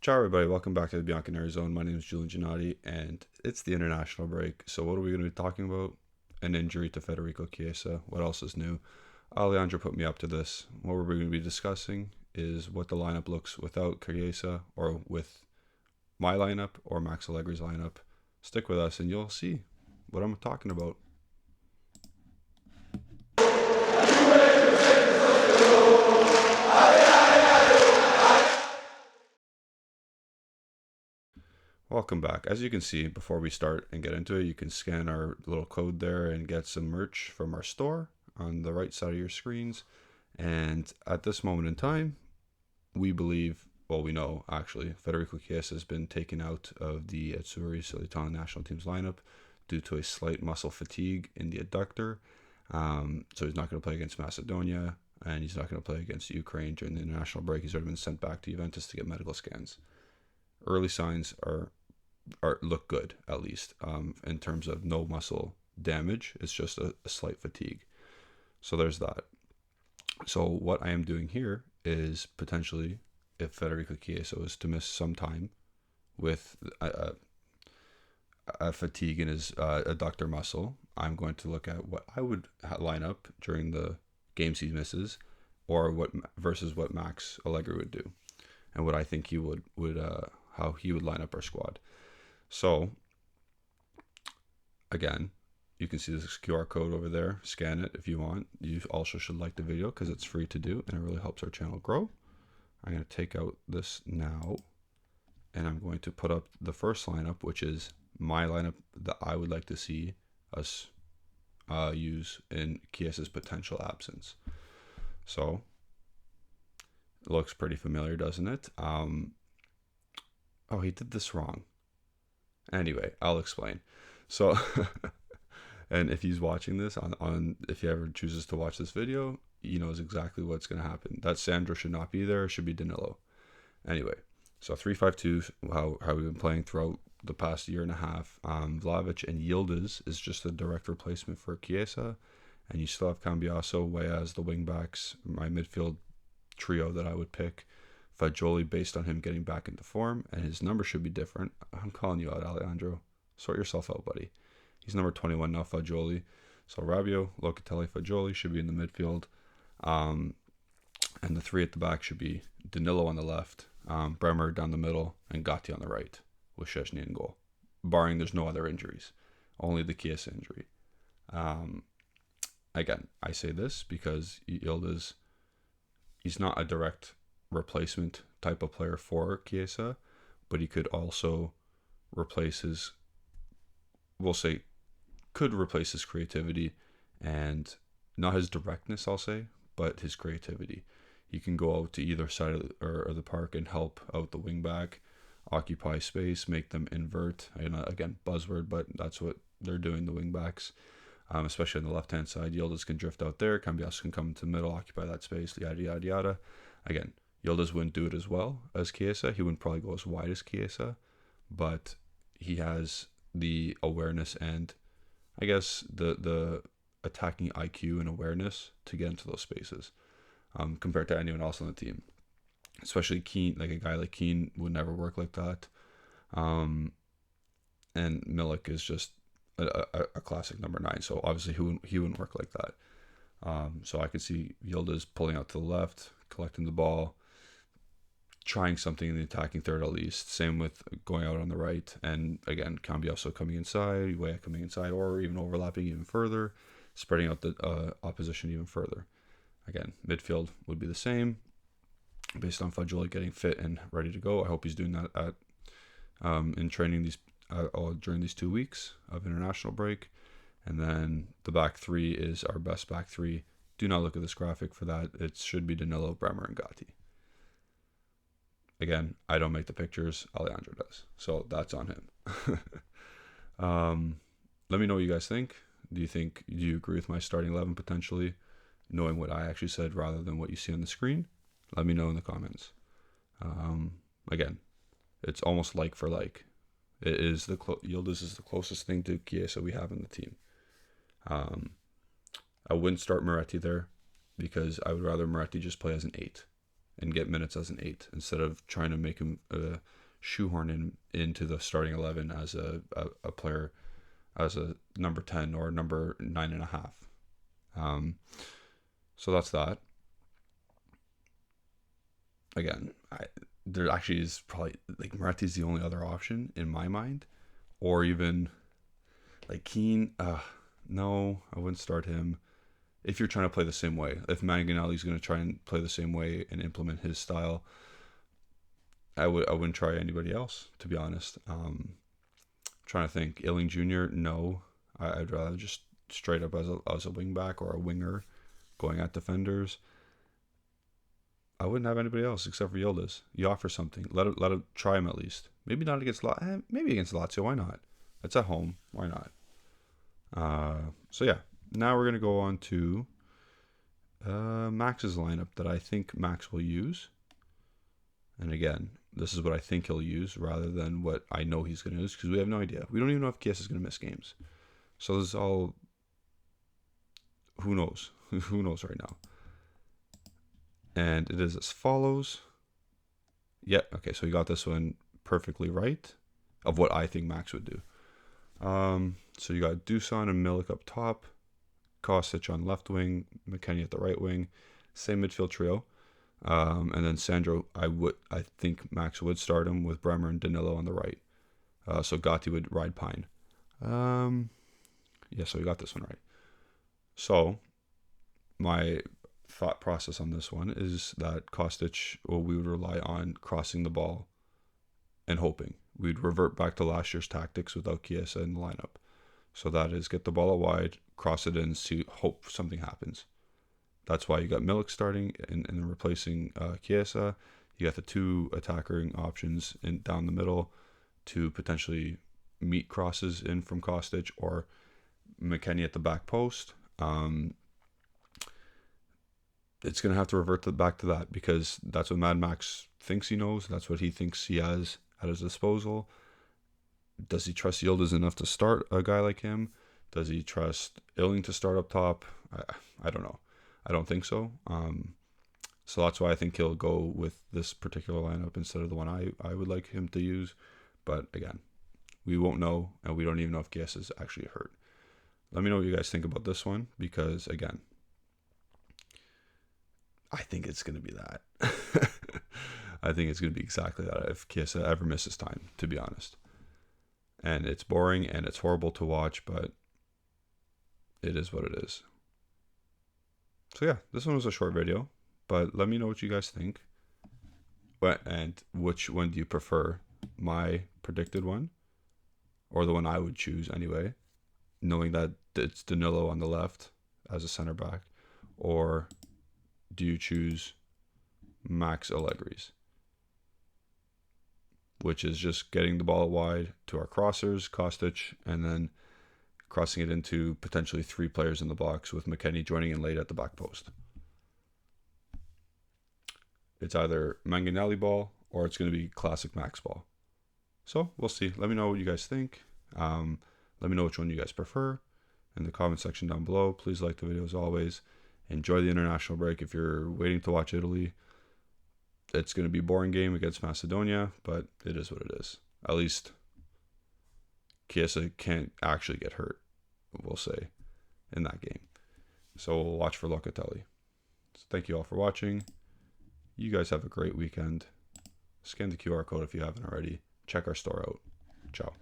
Ciao, everybody. Welcome back to the Bianconeri Zone. My name is Julian Gennady, and it's the international break. So, what are we going to be talking about? An injury to Federico Chiesa. What else is new? Alejandro put me up to this. What we're going to be discussing is what the lineup looks without Chiesa, or with my lineup, or Max Allegri's lineup. Stick with us, and you'll see what I'm talking about. Welcome back. As you can see, before we start and get into it, you can scan our little code there and get some merch from our store on the right side of your screens. And at this moment in time, we believe, well, we know actually, Federico Chiesa has been taken out of the Azzurri, so the Italian national team's lineup, due to a slight muscle fatigue in the adductor. So he's not going to play against Macedonia, and he's not going to play against Ukraine during the international break. He's already been sent back to Juventus to get medical scans. Early signs are look good, at least, in terms of no muscle damage. It's just a slight fatigue. So there's that. So what I am doing here is potentially, if Federico Chiesa is to miss some time with a fatigue in his adductor muscle, I'm going to look at what I would line up during the games he misses, or what versus what Max Allegri would do, and what I think he would how he would line up our squad. So, again, you can see this QR code over there. Scan it if you want. You also should like the video because it's free to do and it really helps our channel grow. I'm going to take out this now, and I'm going to put up the first lineup, which is my lineup that I would like to see us use in Chiesa's potential absence. So, it looks pretty familiar, doesn't it? Oh, he did this wrong. Anyway, I'll explain. So, and if he's watching this if he ever chooses to watch this video, he knows exactly what's going to happen. That Sandro should not be there. It should be Danilo. Anyway, so 3-5-2, how we've been playing throughout the past year and a half. Vlahovic and Yildiz is just a direct replacement for Chiesa, and you still have Cambiaso, Weah, the wing backs. My midfield trio that I would pick. Fagioli, based on him getting back into form, and his number should be different. I'm calling you out, Alejandro. Sort yourself out, buddy. He's number 21 now, Fagioli. So Rabiot, Locatelli, Fagioli should be in the midfield. And the three at the back should be Danilo on the left, Bremer down the middle, and Gatti on the right, with Szczesny in goal. Barring there's no other injuries. Only the Chiesa injury. Again, I say this because Yildiz, he's not a direct replacement type of player for Chiesa, but he could also replace his, could replace his creativity, and not his directness, I'll say, but his creativity. He can go out to either side of the park and help out the wing back, occupy space, make them invert. Again, buzzword, but that's what they're doing, the wing backs. Especially on the left-hand side. Yildiz can drift out there, Cambiaso can come into the middle, occupy that space, yada, yada, yada. Again, Yildiz wouldn't do it as well as Chiesa. He wouldn't probably go as wide as Chiesa, but he has the awareness and, I guess, the attacking IQ and awareness to get into those spaces, compared to anyone else on the team. Especially Keane, like a guy like Keane would never work like that. And Milik is just a classic number 9, so obviously he wouldn't work like that. So I could see Yildiz pulling out to the left, collecting the ball, trying something in the attacking third at least. Same with going out on the right, and again, Cambiaso coming inside, Weah coming inside, or even overlapping even further, spreading out the opposition even further. Again, midfield would be the same, based on Fagioli getting fit and ready to go. I hope he's doing that in training during these 2 weeks of international break. And then the back three is our best back three. Do not look at this graphic for that. It should be Danilo, Bremer, and Gatti. Again, I don't make the pictures. Alejandro does. So that's on him. Let me know what you guys think. Do you agree with my starting 11 potentially, knowing what I actually said rather than what you see on the screen? Let me know in the comments. Again, it's almost like for like. It is Yildiz is the closest thing to Chiesa we have in the team. I wouldn't start Moretti there because I would rather Moretti just play as an 8 and get minutes as an 8 instead of trying to make him shoehorn into the starting 11 as a player, as a number 10 or number 9.5. So that's that. Again, there actually is probably, like, Moretti's the only other option in my mind, or even like Keane. No, I wouldn't start him. If you're trying to play the same way, if Manganiello's going to try and play the same way and implement his style, I wouldn't try anybody else, to be honest. Trying to think, Illing Jr. No, I'd rather just straight up as a wing back or a winger going at defenders. I wouldn't have anybody else except for Yildiz. You offer something, let it try him at least. Maybe not against maybe against Lazio. Why not? It's at home. Why not? So yeah, now we're gonna go on to Max's lineup that I think Max will use. And again, this is what I think he'll use rather than what I know he's going to use, because we have no idea. We don't even know if Chiesa is going to miss games. So this is all, who knows? Who knows right now? And it is as follows. Yeah, okay, so you got this one perfectly right of what I think Max would do. So you got Dusan and Milik up top, Kostic on left wing, McKennie at the right wing, same midfield trio. And then Sandro, I think Max would start him with Bremer and Danilo on the right. So Gatti would ride Pine. Yeah, so we got this one right. So my thought process on this one is that Kostic, we would rely on crossing the ball and hoping. We'd revert back to last year's tactics without Chiesa in the lineup. So that is, get the ball out wide, cross it in, hope something happens. That's why you got Milik starting and replacing Chiesa. You got the two attacking options down the middle to potentially meet crosses in from Kostic, or McKennie at the back post. It's going to have to revert back to that, because that's what Mad Max thinks he knows. That's what he thinks he has at his disposal. Does he trust Yildiz enough to start a guy like him? Does he trust Illing to start up top? I don't know. I don't think so. So that's why I think he'll go with this particular lineup instead of the one I would like him to use. But again, we won't know, and we don't even know if Chiesa is actually hurt. Let me know what you guys think about this one, because again, I think it's going to be that. I think it's going to be exactly that if Chiesa ever misses time, to be honest. And it's boring and it's horrible to watch, but it is what it is. So yeah, this one was a short video, but let me know what you guys think. And which one do you prefer? My predicted one, or the one I would choose anyway, knowing that it's Danilo on the left as a center back, or do you choose Max Allegri's, which is just getting the ball wide to our crossers, Kostic, and then crossing it into potentially 3 players in the box with McKennie joining in late at the back post. It's either Manganiello ball or it's going to be classic Max ball. So we'll see. Let me know what you guys think. Let me know which one you guys prefer in the comment section down below. Please like the video as always. Enjoy the international break. If you're waiting to watch Italy, it's going to be a boring game against Macedonia, but it is what it is. At least Chiesa can't actually get hurt, we'll say, in that game. So we'll watch for Locatelli. So thank you all for watching. You guys have a great weekend. Scan the QR code if you haven't already. Check our store out. Ciao.